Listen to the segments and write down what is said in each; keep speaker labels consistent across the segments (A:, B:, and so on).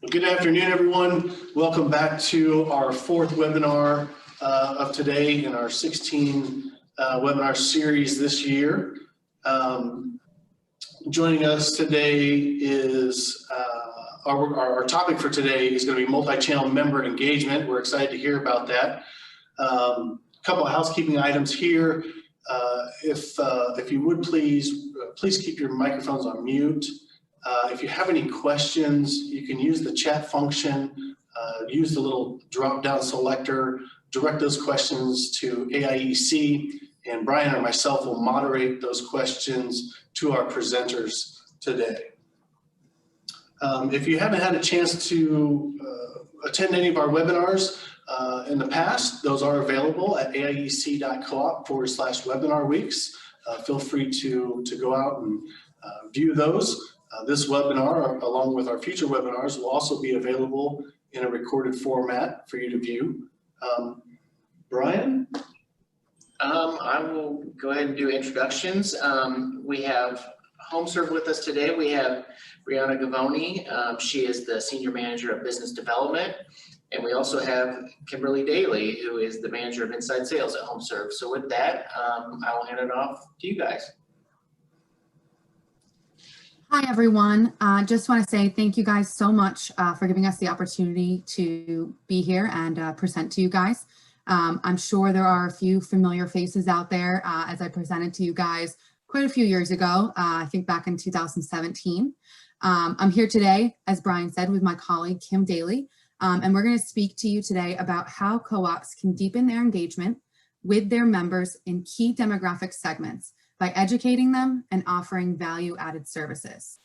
A: Good afternoon, everyone. Welcome back to our fourth webinar of today in our 16 webinar series this year. Joining us today is our topic for today is going to be multi-channel member engagement. We're excited to hear about that. A couple of housekeeping items here. If you would please keep your microphones on mute. If you have any questions, you can use the chat function, use the little drop-down selector, direct those questions to AIEC, and Brian or myself will moderate those questions to our presenters today. If you haven't had a chance to attend any of our webinars in the past, those are available at aiec.coop/webinar weeks. Feel free to go out and view those. This webinar, along with our future webinars, will also be available in a recorded format for you to view. Brian?
B: I will go ahead and do introductions. We have HomeServe with us today. We have Brianna Gavoni. She is the Senior Manager of Business Development. And we also have Kimberly Daly, who is the Manager of Inside Sales at HomeServe. So with that, I will hand it off to you guys.
C: Hi, everyone. Just want to say thank you guys so much for giving us the opportunity to be here and present to you guys. I'm sure there are a few familiar faces out there as I presented to you guys quite a few years ago, I think back in 2017. I'm here today, as Brian said, with my colleague, Kim Daly, and we're going to speak to you today about how co-ops can deepen their engagement with their members in key demographic segments by educating them and offering value-added services.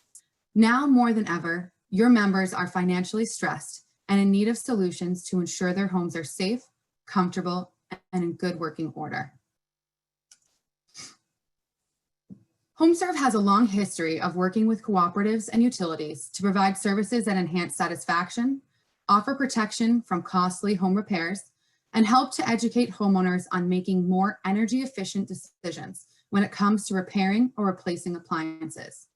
C: Now more than ever, your members are financially stressed and in need of solutions to ensure their homes are safe, comfortable, and in good working order. HomeServe has a long history of working with cooperatives and utilities to provide services that enhance satisfaction, offer protection from costly home repairs, and help to educate homeowners on making more energy efficient decisions when it comes to repairing or replacing appliances.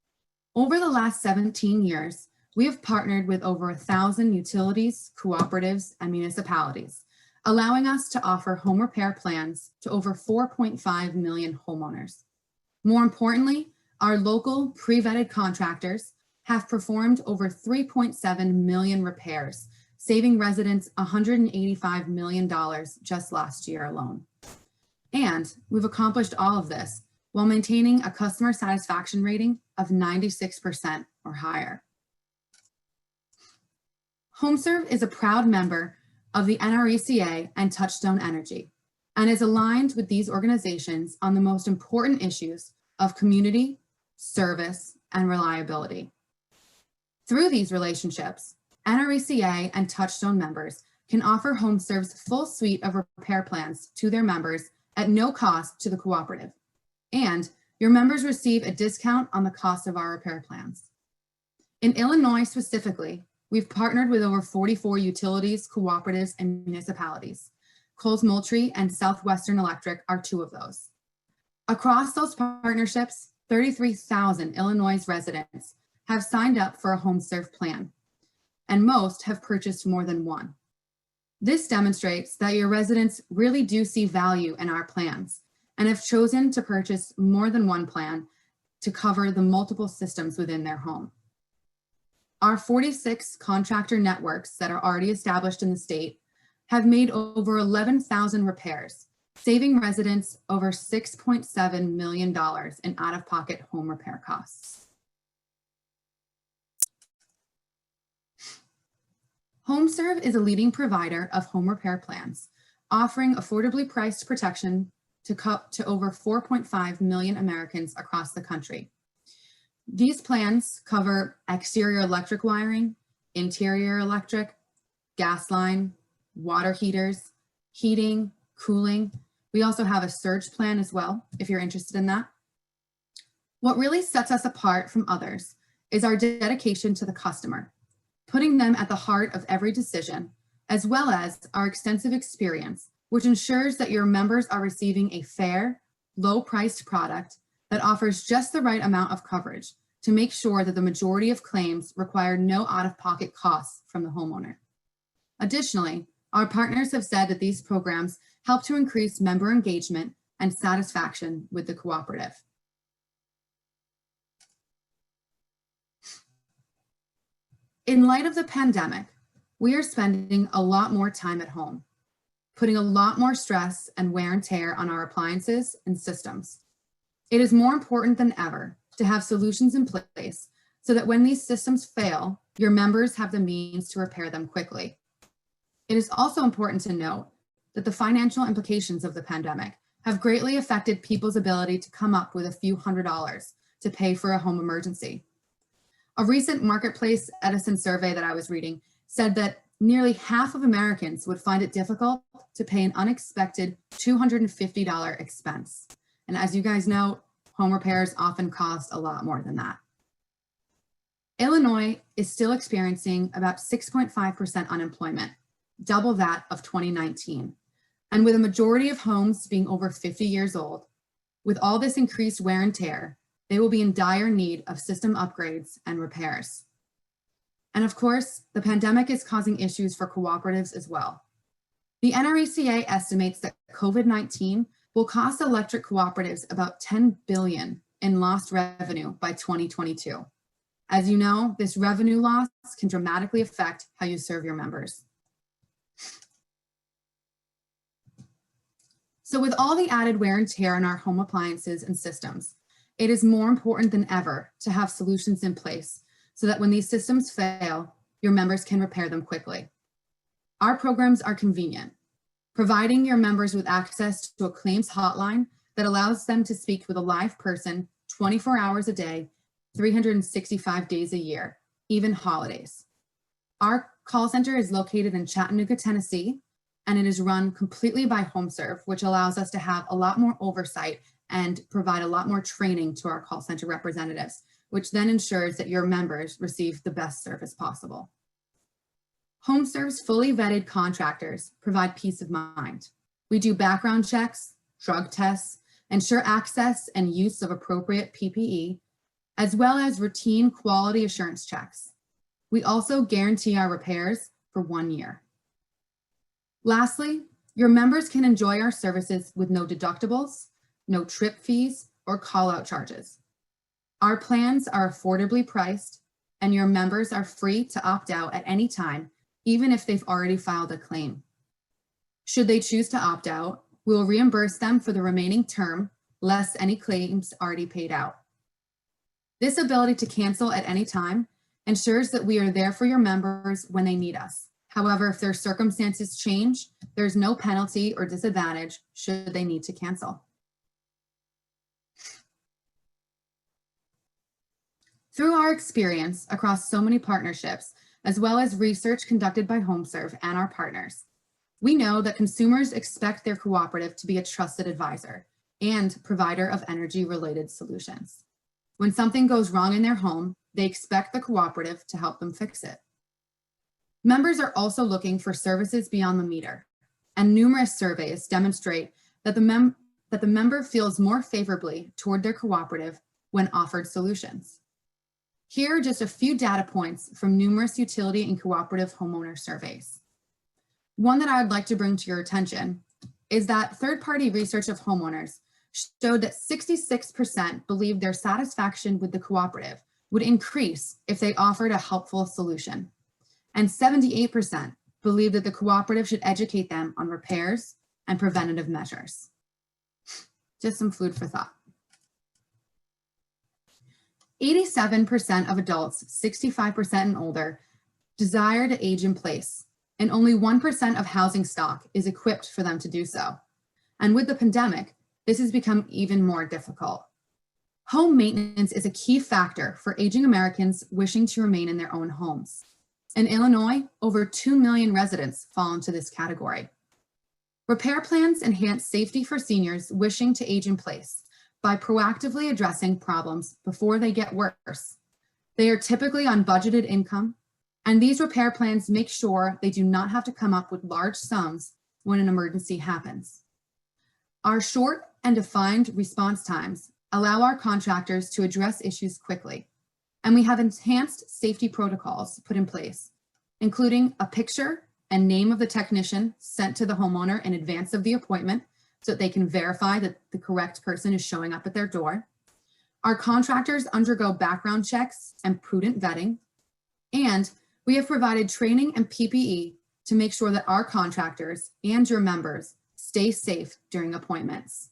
C: Over the last 17 years, we have partnered with over 1,000 utilities, cooperatives, and municipalities, allowing us to offer home repair plans to over 4.5 million homeowners. More importantly, our local pre-vetted contractors have performed over 3.7 million repairs, saving residents $185 million just last year alone. And we've accomplished all of this while maintaining a customer satisfaction rating of 96% or higher. HomeServe is a proud member of the NRECA and Touchstone Energy, and is aligned with these organizations on the most important issues of community, service, and reliability. Through these relationships, NRECA and Touchstone members can offer HomeServe's full suite of repair plans to their members at no cost to the cooperative. And your members receive a discount on the cost of our repair plans. In Illinois specifically, we've partnered with over 44 utilities, cooperatives, and municipalities. Coles Moultrie and Southwestern Electric are two of those. Across those partnerships, 33,000 Illinois residents have signed up for a HomeServe plan, and most have purchased more than one. This demonstrates that your residents really do see value in our plans and have chosen to purchase more than one plan to cover the multiple systems within their home. Our 46 contractor networks that are already established in the state have made over 11,000 repairs, saving residents over $6.7 million in out-of-pocket home repair costs. HomeServe is a leading provider of home repair plans, offering affordably priced protection to over 4.5 million Americans across the country. These plans cover exterior electric wiring, interior electric, gas line, water heaters, heating, cooling. We also have a surge plan as well, if you're interested in that. What really sets us apart from others is our dedication to the customer, putting them at the heart of every decision, as well as our extensive experience, which ensures that your members are receiving a fair, low-priced product that offers just the right amount of coverage to make sure that the majority of claims require no out-of-pocket costs from the homeowner. Additionally, our partners have said that these programs help to increase member engagement and satisfaction with the cooperative. In light of the pandemic, we are spending a lot more time at home, putting a lot more stress and wear and tear on our appliances and systems. It is more important than ever to have solutions in place so that when these systems fail, your members have the means to repair them quickly. It is also important to note that the financial implications of the pandemic have greatly affected people's ability to come up with a few $100s to pay for a home emergency. A recent Marketplace Edison survey that I was reading said that nearly half of Americans would find it difficult to pay an unexpected $250 expense. And as you guys know, home repairs often cost a lot more than that. Illinois is still experiencing about 6.5% unemployment, double that of 2019. And with a majority of homes being over 50 years old, with all this increased wear and tear, they will be in dire need of system upgrades and repairs. And of course, the pandemic is causing issues for cooperatives as well. The NRECA estimates that COVID-19 will cost electric cooperatives about $10 billion in lost revenue by 2022. As you know, this revenue loss can dramatically affect how you serve your members. So with all the added wear and tear on our home appliances and systems, it is more important than ever to have solutions in place so that when these systems fail, your members can repair them quickly. Our programs are convenient, providing your members with access to a claims hotline that allows them to speak with a live person 24 hours a day, 365 days a year, even holidays. Our call center is located in Chattanooga, Tennessee, and it is run completely by HomeServe, which allows us to have a lot more oversight and provide a lot more training to our call center representatives, which then ensures that your members receive the best service possible. HomeServe's fully vetted contractors provide peace of mind. We do background checks, drug tests, ensure access and use of appropriate PPE, as well as routine quality assurance checks. We also guarantee our repairs for 1 year. Lastly, your members can enjoy our services with no deductibles, no trip fees, or call-out charges. Our plans are affordably priced, and your members are free to opt out at any time, even if they've already filed a claim. Should they choose to opt out, we will reimburse them for the remaining term, less any claims already paid out. This ability to cancel at any time ensures that we are there for your members when they need us. However, if their circumstances change, there's no penalty or disadvantage should they need to cancel. Through our experience across so many partnerships, as well as research conducted by HomeServe and our partners, we know that consumers expect their cooperative to be a trusted advisor and provider of energy-related solutions. When something goes wrong in their home, they expect the cooperative to help them fix it. Members are also looking for services beyond the meter, and numerous surveys demonstrate that the member feels more favorably toward their cooperative when offered solutions. Here are just a few data points from numerous utility and cooperative homeowner surveys. One that I would like to bring to your attention is that third-party research of homeowners showed that 66% believed their satisfaction with the cooperative would increase if they offered a helpful solution. And 78% believe that the cooperative should educate them on repairs and preventative measures. Just some food for thought. 87% of adults 65% and older desire to age in place, and only 1% of housing stock is equipped for them to do so. And with the pandemic, this has become even more difficult. Home maintenance is a key factor for aging Americans wishing to remain in their own homes. In Illinois, over 2 million residents fall into this category. Repair plans enhance safety for seniors wishing to age in place by proactively addressing problems before they get worse. They are typically on budgeted income, and these repair plans make sure they do not have to come up with large sums when an emergency happens. Our short and defined response times allow our contractors to address issues quickly, And we have enhanced safety protocols put in place, including a picture and name of the technician sent to the homeowner in advance of the appointment so that they can verify that the correct person is showing up at their door. Our contractors undergo background checks and prudent vetting, and we have provided training and PPE to make sure that our contractors and your members stay safe during appointments.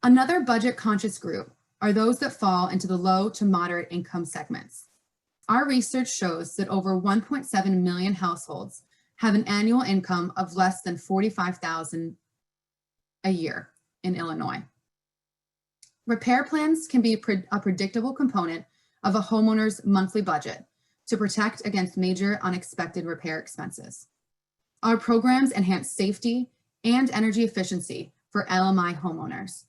C: Another budget-conscious group are those that fall into the low to moderate income segments. Our research shows that over 1.7 million households have an annual income of less than $45,000 a year in Illinois. Repair plans can be a predictable component of a homeowner's monthly budget to protect against major unexpected repair expenses. Our programs enhance safety and energy efficiency for LMI homeowners,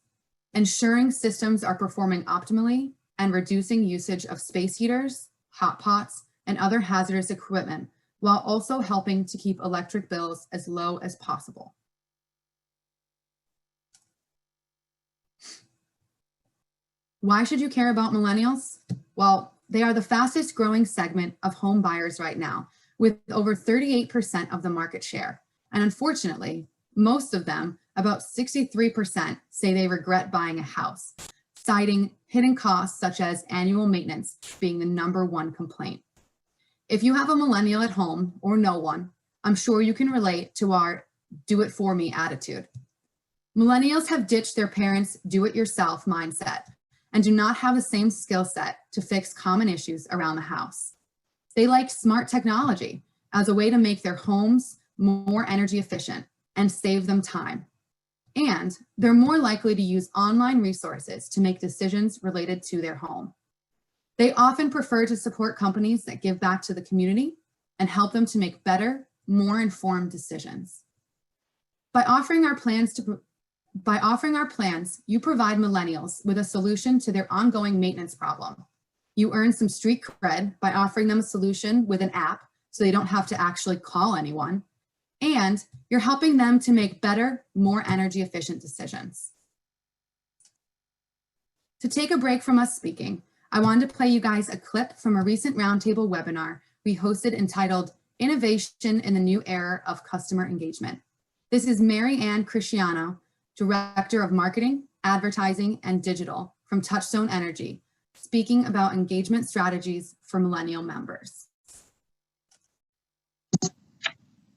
C: ensuring systems are performing optimally and reducing usage of space heaters, hot pots, and other hazardous equipment, while also helping to keep electric bills as low as possible. Why should you care about millennials? Well, they are the fastest growing segment of home buyers right now, with over 38% of the market share. And unfortunately, most of them, about 63%, say they regret buying a house, citing hidden costs such as annual maintenance being the #1 complaint. If you have a millennial at home or know one, I'm sure you can relate to our do-it-for-me attitude. Millennials have ditched their parents' do-it-yourself mindset and do not have the same skill set to fix common issues around the house. They like smart technology as a way to make their homes more energy efficient and save them time. And they're more likely to use online resources to make decisions related to their home. They often prefer to support companies that give back to the community and help them to make better, more informed decisions. By offering our plans, you provide millennials with a solution to their ongoing maintenance problem. You earn some street cred by offering them a solution with an app so they don't have to actually call anyone. And you're helping them to make better, more energy efficient decisions. To take a break from us speaking, I wanted to play you guys a clip from a recent roundtable webinar we hosted entitled Innovation in the New Era of Customer Engagement. This is Mary Ann Cristiano, Director of Marketing, Advertising, and Digital from Touchstone Energy, speaking about engagement strategies for millennial members.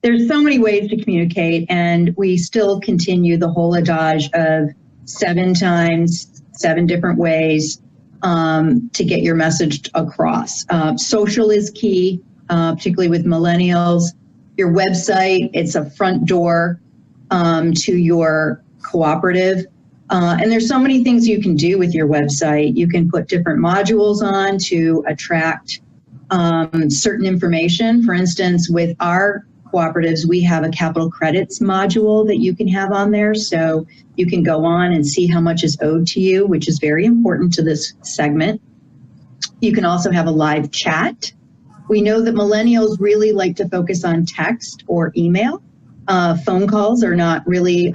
D: There's so many ways to communicate, and we still continue the whole adage of 7 times, 7 different ways to get your message across. Social is key, particularly with millennials. Your website, it's a front door to your cooperative. And there's so many things you can do with your website. You can put different modules on to attract certain information. For instance, with our cooperatives, we have a capital credits module that you can have on there. So you can go on and see how much is owed to you, which is very important to this segment. You can also have a live chat. We know that millennials really like to focus on text or email. Phone calls are not really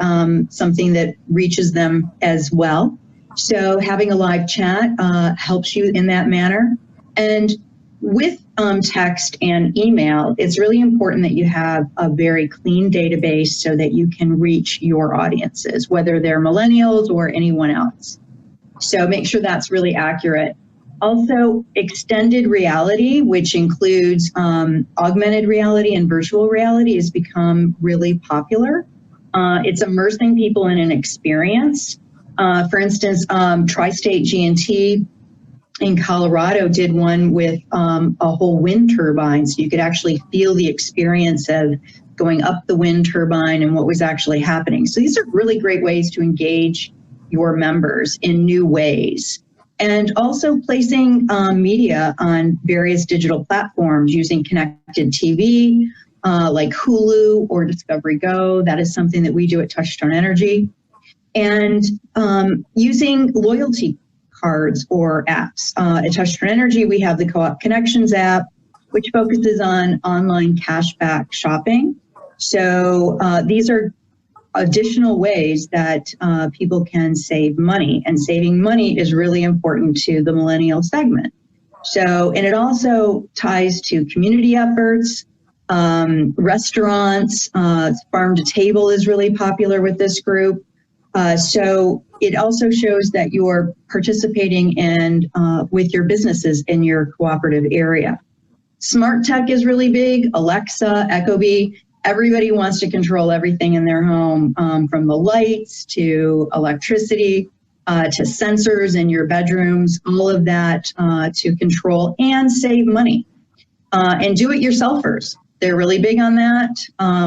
D: something that reaches them as well. So having a live chat helps you in that manner. And with text and email, it's really important that you have a very clean database so that you can reach your audiences, whether they're millennials or anyone else. So make sure that's really accurate. Also, extended reality, which includes augmented reality and virtual reality, has become really popular. It's immersing people in an experience. For instance, Tri-State G&T in Colorado did one with a whole wind turbine, so you could actually feel the experience of going up the wind turbine and what was actually happening. So these are really great ways to engage your members in new ways. And also placing media on various digital platforms using connected TV, like Hulu or Discovery Go. That is something that we do at Touchstone Energy. And using loyalty cards or apps. At Touchstone Energy, we have the Co-op Connections app, which focuses on online cashback shopping. So these are additional ways that people can save money, and saving money is really important to the millennial segment. So, and it also ties to community efforts, restaurants, farm to table is really popular with this group. So it also shows that you're participating in with your businesses in your cooperative area. Smart tech is really big. Alexa, Ecobee, everybody wants to control everything in their home, from the lights to electricity to sensors in your bedrooms, all of that to control and save money. And do-it-yourselfers, they're really big on that.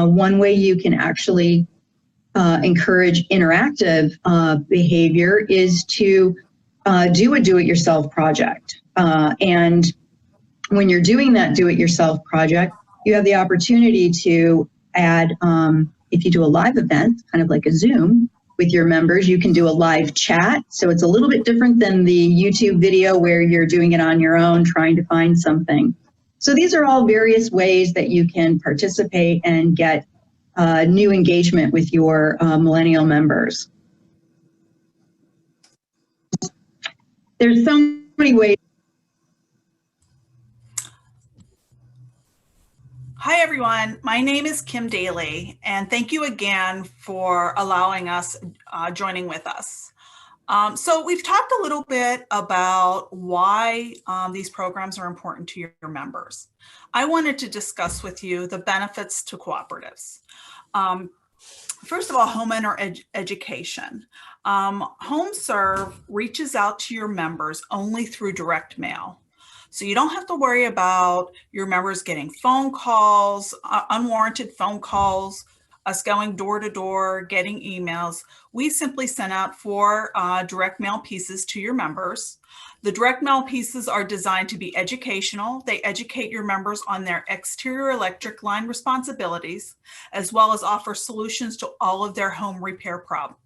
D: One way you can actually encourage interactive behavior is to do a do-it-yourself project. And when you're doing that do-it-yourself project, you have the opportunity to add, if you do a live event, kind of like a Zoom with your members, you can do a live chat. So it's a little bit different than the YouTube video where you're doing it on your own, trying to find something. So these are all various ways that you can participate and get new engagement with your millennial members. There's so many ways.
E: Hi, everyone. My name is Kim Daly, and thank you again for allowing us joining with us. So we've talked a little bit about why these programs are important to your members. I wanted to discuss with you the benefits to cooperatives. First of all, homeowner education. HomeServe reaches out to your members only through direct mail. So you don't have to worry about your members getting phone calls, unwarranted phone calls, us going door to door, getting emails. We simply send out 4 direct mail pieces to your members. The direct mail pieces are designed to be educational. They educate your members on their exterior electric line responsibilities, as well as offer solutions to all of their home repair problems.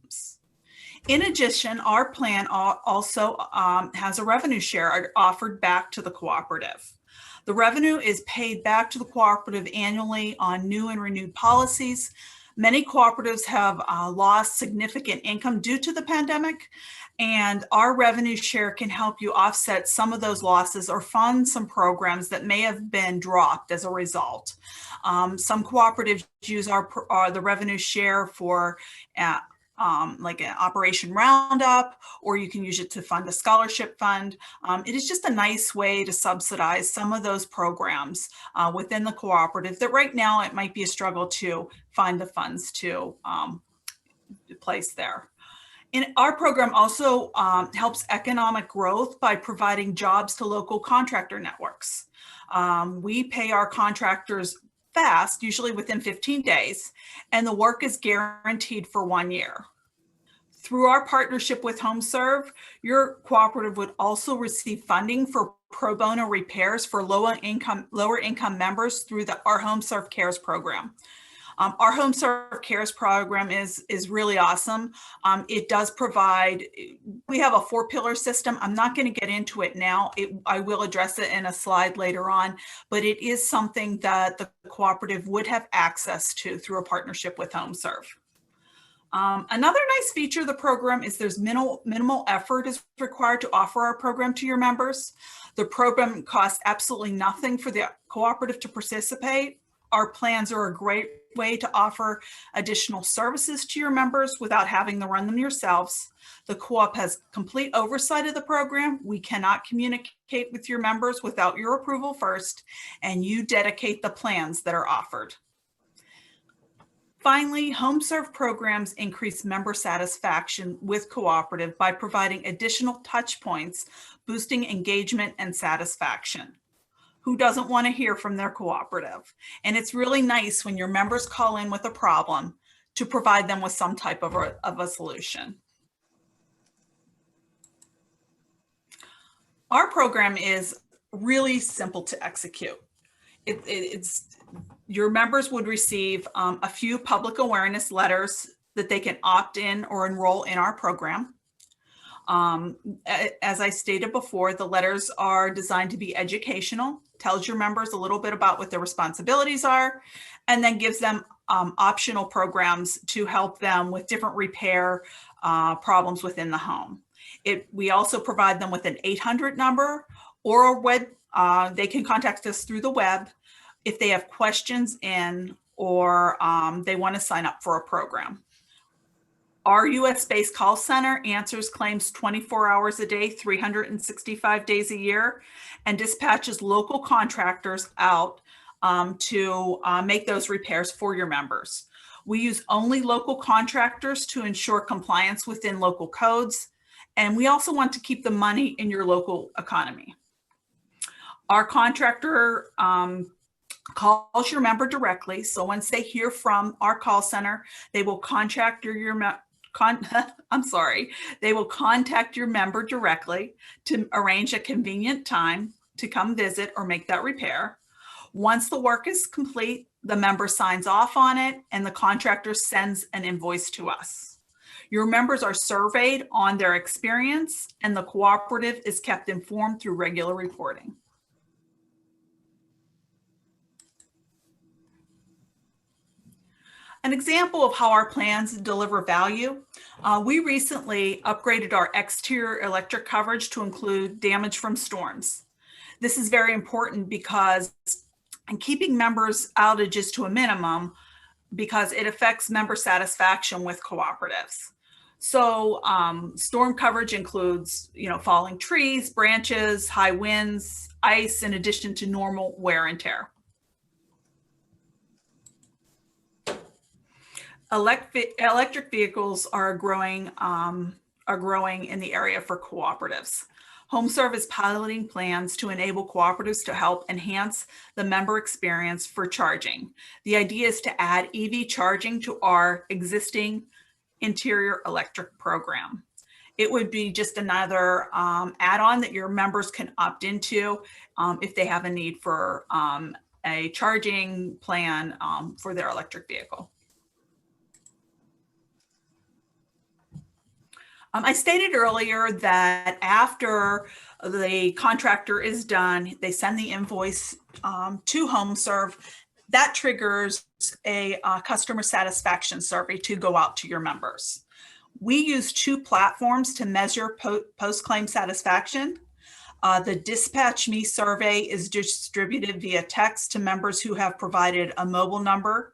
E: In addition, our plan also has a revenue share offered back to the cooperative. The revenue is paid back to the cooperative annually on new and renewed policies. Many cooperatives have lost significant income due to the pandemic, and our revenue share can help you offset some of those losses or fund some programs that may have been dropped as a result. Some cooperatives use the revenue share for like an Operation Roundup, or you can use it to fund a scholarship fund. It is just a nice way to subsidize some of those programs within the cooperative that right now it might be a struggle to find the funds to place there. And our program also helps economic growth by providing jobs to local contractor networks. We pay our contractors fast, usually within 15 days, and the work is guaranteed for 1 year. Through our partnership with HomeServe, your cooperative would also receive funding for pro bono repairs for lower income members through our HomeServe Cares program. Our HomeServe Cares program is really awesome. It does provide, we have a 4-pillar system. I'm not going to get into it now. I will address it in a slide later on, but it is something that the cooperative would have access to through a partnership with HomeServe. Another nice feature of the program is there's minimal effort is required to offer our program to your members. The program costs absolutely nothing for the cooperative to participate. Our plans are a great way to offer additional services to your members without having to run them yourselves. The co-op has complete oversight of the program. We cannot communicate with your members without your approval first, and you dedicate the plans that are offered. Finally, HomeServe programs increase member satisfaction with cooperative by providing additional touch points, boosting engagement and satisfaction. Who doesn't want to hear from their cooperative? And it's really nice when your members call in with a problem to provide them with some type of a solution. Our program is really simple to execute. Your members would receive a few public awareness letters that they can opt in or enroll in our program. As I stated before, the letters are designed to be educational, tells your members a little bit about what their responsibilities are, and then gives them optional programs to help them with different repair problems within the home. We also provide them with an 800 number or a web. They can contact us through the web if they have questions or they want to sign up for a program. Our US-based call center answers claims 24 hours a day, 365 days a year, and dispatches local contractors out to make those repairs for your members. We use only local contractors to ensure compliance within local codes, and we also want to keep the money in your local economy. Our contractor calls your member directly, so once they hear from our call center, they will contact they will contact your member directly to arrange a convenient time to come visit or make that repair. Once the work is complete, the member signs off on it and the contractor sends an invoice to us. Your members are surveyed on their experience and the cooperative is kept informed through regular reporting. An example of how our plans deliver value, we recently upgraded our exterior electric coverage to include damage from storms. This is very important because in keeping members' outages to a minimum, because it affects member satisfaction with cooperatives. So storm coverage includes, falling trees, branches, high winds, ice, in addition to normal wear and tear. Electric vehicles are growing in the area for cooperatives. HomeServe is piloting plans to enable cooperatives to help enhance the member experience for charging. The idea is to add EV charging to our existing interior electric program. It would be just another add-on that your members can opt into if they have a need for a charging plan for their electric vehicle. I stated earlier that after the contractor is done, they send the invoice to HomeServe. That triggers a customer satisfaction survey to go out to your members. We use 2 platforms to measure post-claim satisfaction. The Dispatch Me survey is distributed via text to members who have provided a mobile number.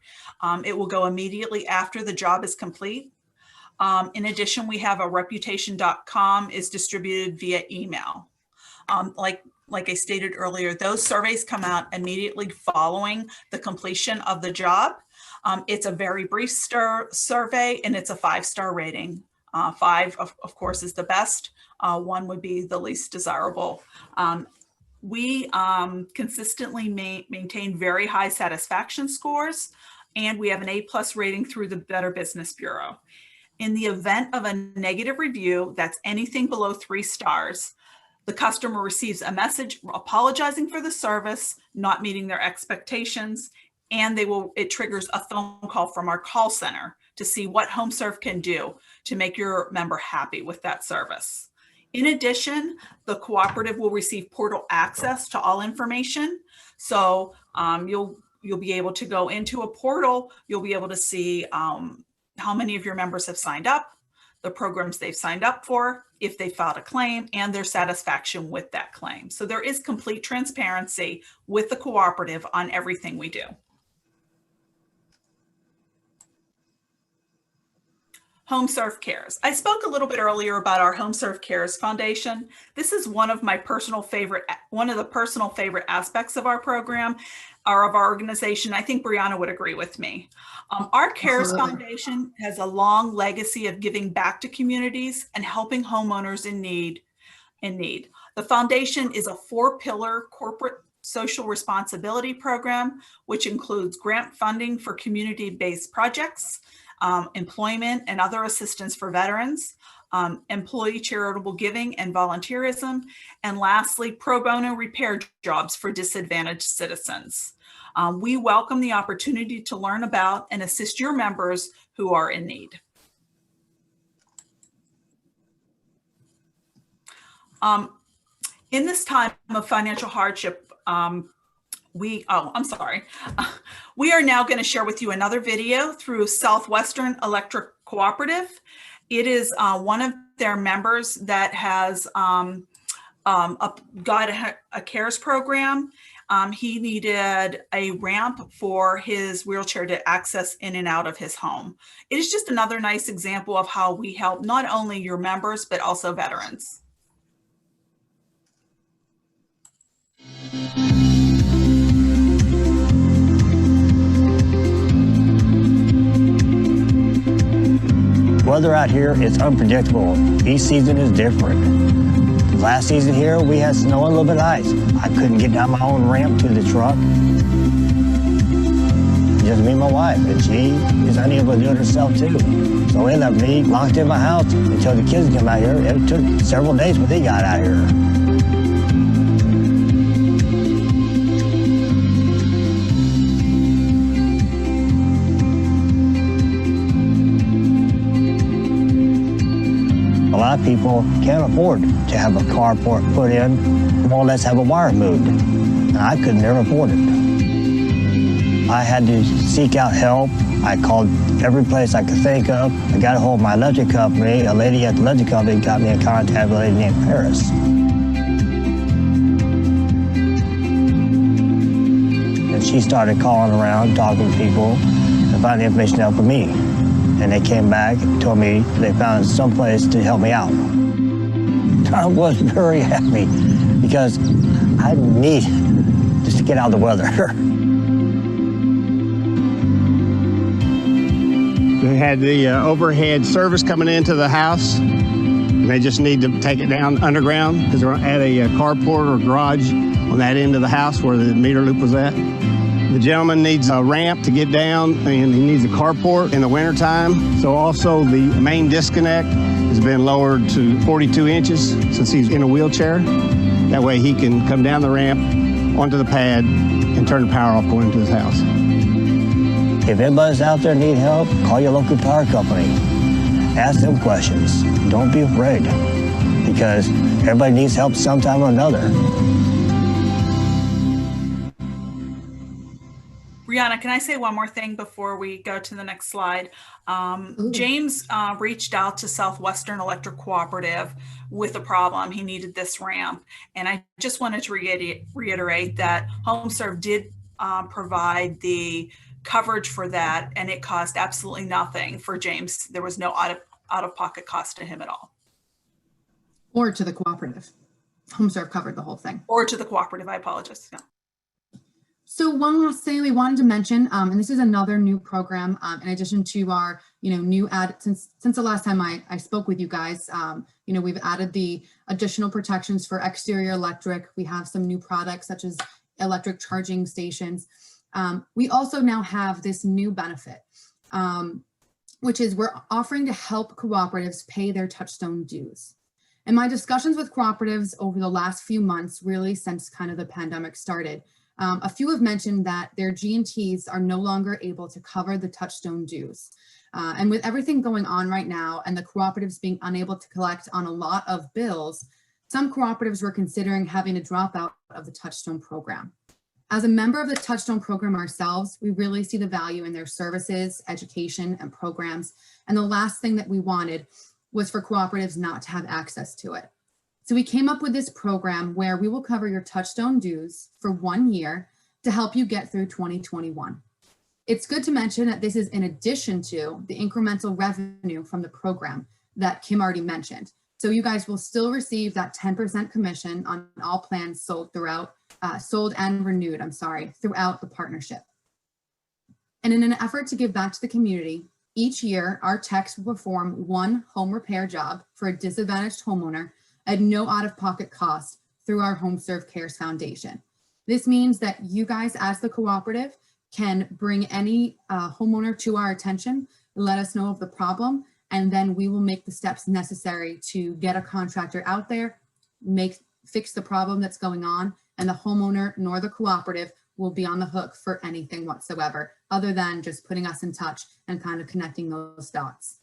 E: It will go immediately after the job is complete. In addition, we have a reputation.com is distributed via email. Like I stated earlier, those surveys come out immediately following the completion of the job. It's a very brief survey and it's a 5-star rating. 5, of course, is the best. 1 would be the least desirable. We consistently maintain very high satisfaction scores, and we have an A+ rating through the Better Business Bureau. In the event of a negative review that's anything below 3 stars, the customer receives a message apologizing for the service, not meeting their expectations, and it triggers a phone call from our call center to see what HomeServe can do to make your member happy with that service. In addition, the cooperative will receive portal access to all information. So you'll be able to go into a portal, you'll be able to see how many of your members have signed up, the programs they've signed up for, if they filed a claim, and their satisfaction with that claim. So there is complete transparency with the cooperative on everything we do. HomeServe Cares. I spoke a little bit earlier about our HomeServe Cares Foundation. This is one of the personal favorite aspects of our program or of our organization. I think Brianna would agree with me. Our Cares Foundation has a long legacy of giving back to communities and helping homeowners in need. The foundation is a 4-pillar corporate social responsibility program, which includes grant funding for community-based projects, employment and other assistance for veterans, employee charitable giving and volunteerism, and lastly, pro bono repair jobs for disadvantaged citizens. We welcome the opportunity to learn about and assist your members who are in need. In this time of financial hardship, I'm sorry. We are now going to share with you another video through Southwestern Electric Cooperative. It is one of their members that has got a CARES program. He needed a ramp for his wheelchair to access in and out of his home. It is just another nice example of how we help not only your members, but also veterans.
F: Weather out here is unpredictable. Each season is different. Last season here, we had snow and a little bit of ice. I couldn't get down my own ramp to the truck. Just me and my wife, and she is unable to do it herself too. So it left me locked in my house until the kids came out here. It took several days when they got out here. A lot of people can't afford to have a carport put in, more or less have a wire moved. And I could never afford it. I had to seek out help. I called every place I could think of. I got a hold of my electric company. A lady at the electric company got me in contact with a lady named Paris. And she started calling around, talking to people, and finding information out for me. And they came back and told me they found some place to help me out. I was very happy because I need just to get out of the weather.
G: They had the overhead service coming into the house, and they just need to take it down underground because they're at a carport or garage on that end of the house where the meter loop was at. The gentleman needs a ramp to get down, and he needs a carport in the wintertime. So also the main disconnect has been lowered to 42 inches since he's in a wheelchair. That way he can come down the ramp onto the pad and turn the power off going into his house.
F: If anybody's out there need help, call your local power company. Ask them questions. Don't be afraid, because everybody needs help sometime or another.
E: Brianna, can I say one more thing before we go to the next slide? James reached out to Southwestern Electric Cooperative with a problem. He needed this ramp. And I just wanted to reiterate that HomeServe did provide the coverage for that, and it cost absolutely nothing for James. There was no out-of-pocket cost to him at all.
C: Or to the cooperative. HomeServe covered the whole thing.
E: Or to the cooperative, I apologize. Yeah.
C: So one last thing we wanted to mention, and this is another new program in addition to our, new add since the last time I spoke with you guys. We've added the additional protections for exterior electric. We have some new products such as electric charging stations. We also now have this new benefit, which is we're offering to help cooperatives pay their touchstone dues. In my discussions with cooperatives over the last few months, really since kind of the pandemic started, a few have mentioned that their G&Ts are no longer able to cover the touchstone dues. And with everything going on right now and the cooperatives being unable to collect on a lot of bills, some cooperatives were considering having to drop out of the touchstone program. As a member of the touchstone program ourselves, we really see the value in their services, education, and programs. And the last thing that we wanted was for cooperatives not to have access to it. So we came up with this program where we will cover your touchstone dues for 1 year to help you get through 2021. It's good to mention that this is in addition to the incremental revenue from the program that Kim already mentioned. So you guys will still receive that 10% commission on all plans sold and renewed, throughout the partnership. And in an effort to give back to the community, each year our techs will perform one home repair job for a disadvantaged homeowner at no out-of-pocket cost through our HomeServe Cares Foundation. This means that you guys as the cooperative can bring any homeowner to our attention, let us know of the problem, and then we will make the steps necessary to get a contractor out there, fix the problem that's going on, and the homeowner nor the cooperative will be on the hook for anything whatsoever, other than just putting us in touch and kind of connecting those dots.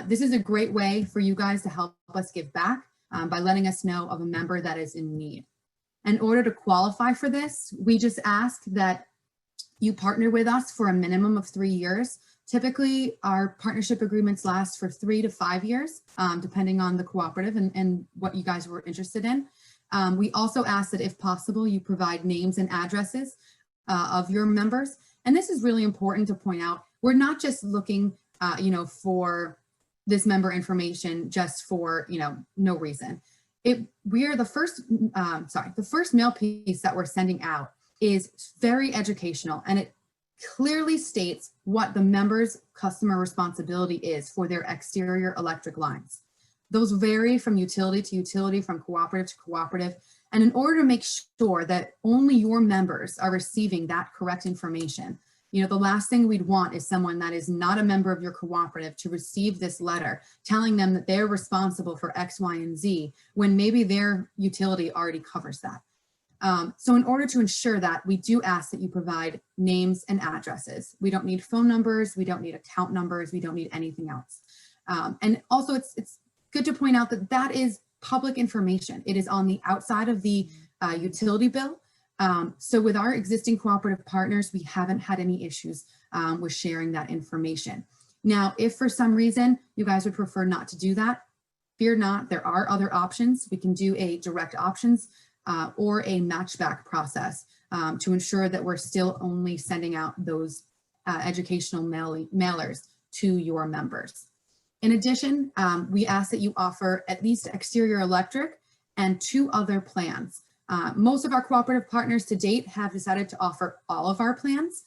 C: This is a great way for you guys to help us give back by letting us know of a member that is in need. In order to qualify for this, we just ask that you partner with us for a minimum of 3 years. Typically, our partnership agreements last for 3 to 5 years, depending on the cooperative and what you guys were interested in. We also ask that if possible, you provide names and addresses of your members. And this is really important to point out. We're not just looking, for this member information just for, no reason. We are the first mail piece that we're sending out is very educational, and it clearly states what the member's customer responsibility is for their exterior electric lines. Those vary from utility to utility, from cooperative to cooperative. And in order to make sure that only your members are receiving that correct information, the last thing we'd want is someone that is not a member of your cooperative to receive this letter telling them that they're responsible for X, Y, and Z when maybe their utility already covers that. So in order to ensure that, we do ask that you provide names and addresses. We don't need phone numbers. We don't need account numbers. We don't need anything else. And also it's good to point out that that is public information. It is on the outside of the utility bill. So with our existing cooperative partners, we haven't had any issues with sharing that information. Now, if for some reason you guys would prefer not to do that, fear not, there are other options. We can do a direct options or a matchback process to ensure that we're still only sending out those educational mailers to your members. In addition, we ask that you offer at least exterior electric and 2 other plans. Most of our cooperative partners to date have decided to offer all of our plans.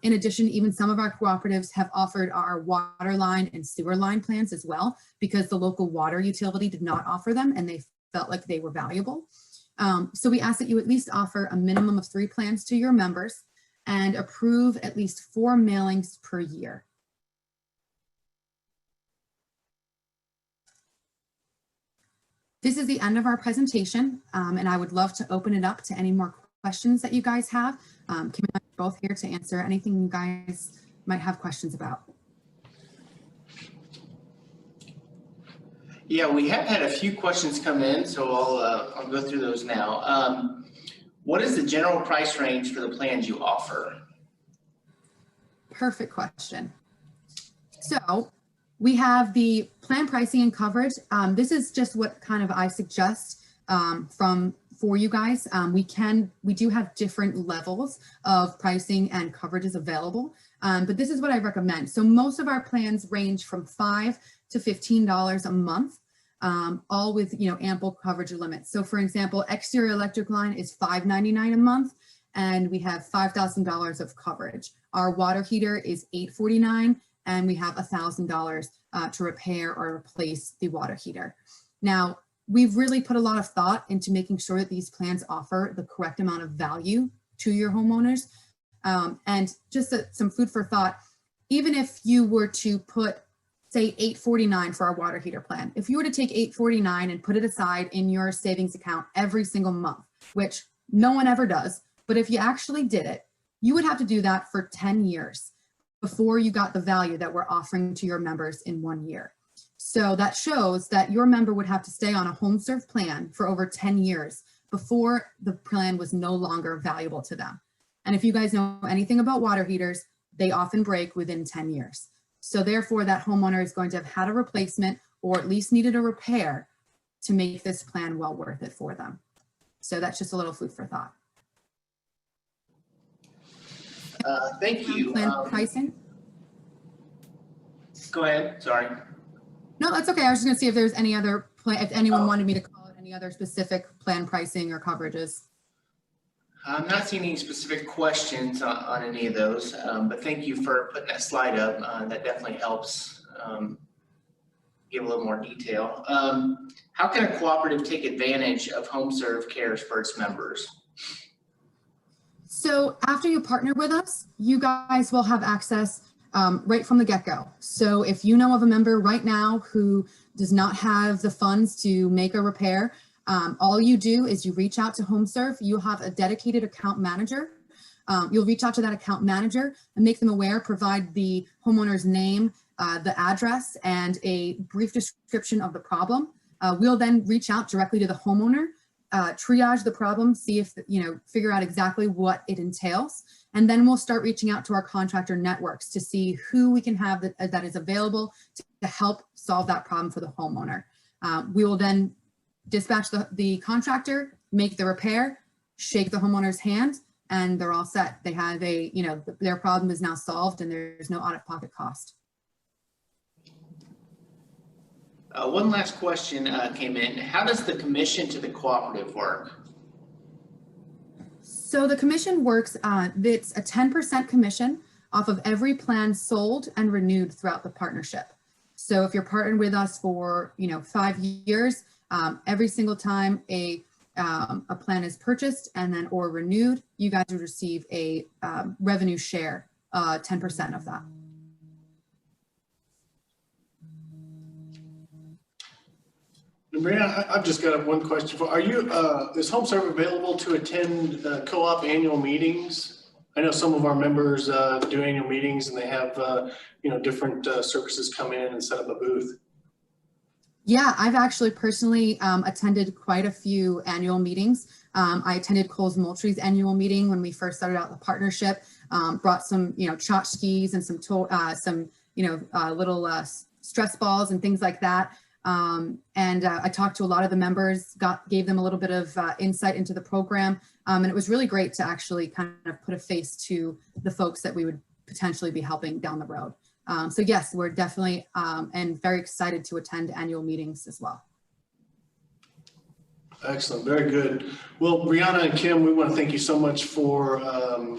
C: In addition, even some of our cooperatives have offered our water line and sewer line plans as well, because the local water utility did not offer them and they felt like they were valuable. So we ask that you at least offer a minimum of 3 plans to your members and approve at least 4 mailings per year. This is the end of our presentation, and I would love to open it up to any more questions that you guys have. Kim and I are both here to answer anything you guys might have questions about.
B: Yeah, we have had a few questions come in, so I'll go through those now. What is the general price range for the plans you offer?
C: Perfect question. So we have the plan pricing and coverage. This is just what kind of I suggest for you guys. We do have different levels of pricing and coverages available, but this is what I recommend. So most of our plans range from $5 to $15 a month, all with ample coverage limits. So for example, exterior electric line is $5.99 a month, and we have $5,000 of coverage. Our water heater is $849. And we have $1,000 to repair or replace the water heater. Now, we've really put a lot of thought into making sure that these plans offer the correct amount of value to your homeowners. And just some food for thought, even if you were to put, say, $849 for our water heater plan, if you were to take $849 and put it aside in your savings account every single month, which no one ever does, but if you actually did it, you would have to do that for 10 years. Before you got the value that we're offering to your members in 1 year. So that shows that your member would have to stay on a HomeServe plan for over 10 years before the plan was no longer valuable to them. And if you guys know anything about water heaters, they often break within 10 years. So therefore that homeowner is going to have had a replacement or at least needed a repair to make this plan well worth it for them. So that's just a little food for thought.
B: Thank you.
C: Plan pricing?
B: Go ahead, sorry.
C: No, that's okay. I was just gonna see if there's any other plan, if anyone wanted me to call it any other specific plan pricing or coverages.
B: I'm not seeing any specific questions on any of those, but thank you for putting that slide up. That definitely helps give a little more detail. How can a cooperative take advantage of HomeServe Cares for its members?
C: So after you partner with us, you guys will have access right from the get-go. So if you know of a member right now who does not have the funds to make a repair, all you do is you reach out to HomeServe. You'll have a dedicated account manager. You'll reach out to that account manager and make them aware, provide the homeowner's name, the address, and a brief description of the problem. We'll then reach out directly to the homeowner triage the problem, see if, figure out exactly what it entails. And then we'll start reaching out to our contractor networks to see who we can have that is available to help solve that problem for the homeowner. We will then dispatch the contractor, make the repair, shake the homeowner's hand, and they're all set. They have their problem is now solved and there's no out-of-pocket cost.
B: One last question came in. How does the commission to the cooperative work?
C: So the commission works, it's a 10% commission off of every plan sold and renewed throughout the partnership. So if you're partnered with us for 5 years, every single time a plan is purchased and then or renewed, you guys would receive a revenue share, 10% of that.
A: Brianna, I've just got one question for, is HomeServe available to attend co-op annual meetings? I know some of our members do annual meetings and they have, different services come in and set up a booth.
C: Yeah, I've actually personally attended quite a few annual meetings. I attended Coles Moultrie's annual meeting when we first started out the partnership, brought some, tchotchkes and some little stress balls and things like that. I talked to a lot of the members, gave them a little bit of insight into the program. And it was really great to actually kind of put a face to the folks that we would potentially be helping down the road. So yes, we're definitely and very excited to attend annual meetings as well.
A: Excellent, very good. Well, Brianna and Kim, we want to thank you so much for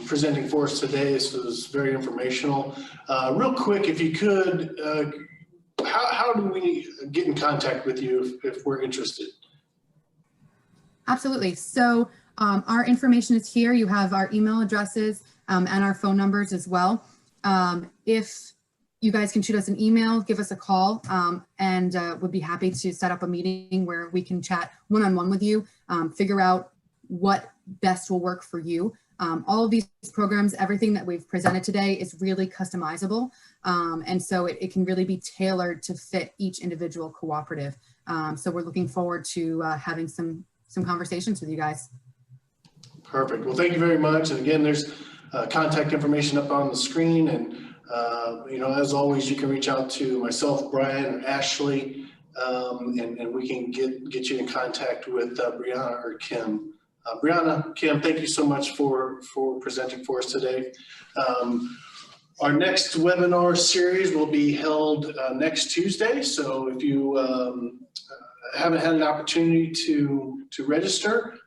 A: presenting for us today. This was very informational. Real quick, if you could, how do we get in contact with you if we're interested?
C: Absolutely. So our information is here. You have our email addresses and our phone numbers as well. If you guys can shoot us an email, give us a call, and we'd be happy to set up a meeting where we can chat one-on-one with you, figure out what best will work for you. All of these programs, everything that we've presented today is really customizable. And so it can really be tailored to fit each individual cooperative. So we're looking forward to having some conversations with you guys.
A: Perfect. Well, thank you very much. And again, there's contact information up on the screen. And, as always, you can reach out to myself, Brian, or Ashley, and we can get you in contact with Brianna or Kim. Brianna, Kim, thank you so much for presenting for us today. Our next webinar series will be held next Tuesday. So if you haven't had an opportunity to register,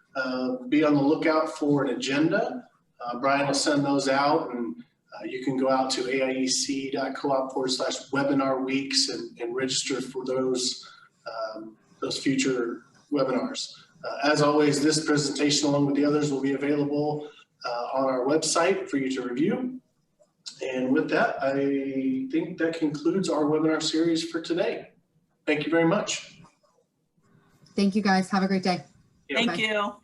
A: be on the lookout for an agenda. Brian will send those out, and you can go out to aiec.coop/webinar weeks and register for those future webinars. As always, this presentation along with the others will be available on our website for you to review. And with that, I think that concludes our webinar series for today. Thank you very much.
C: Thank you guys. Have a great day.
E: Thank
C: Bye.
E: you.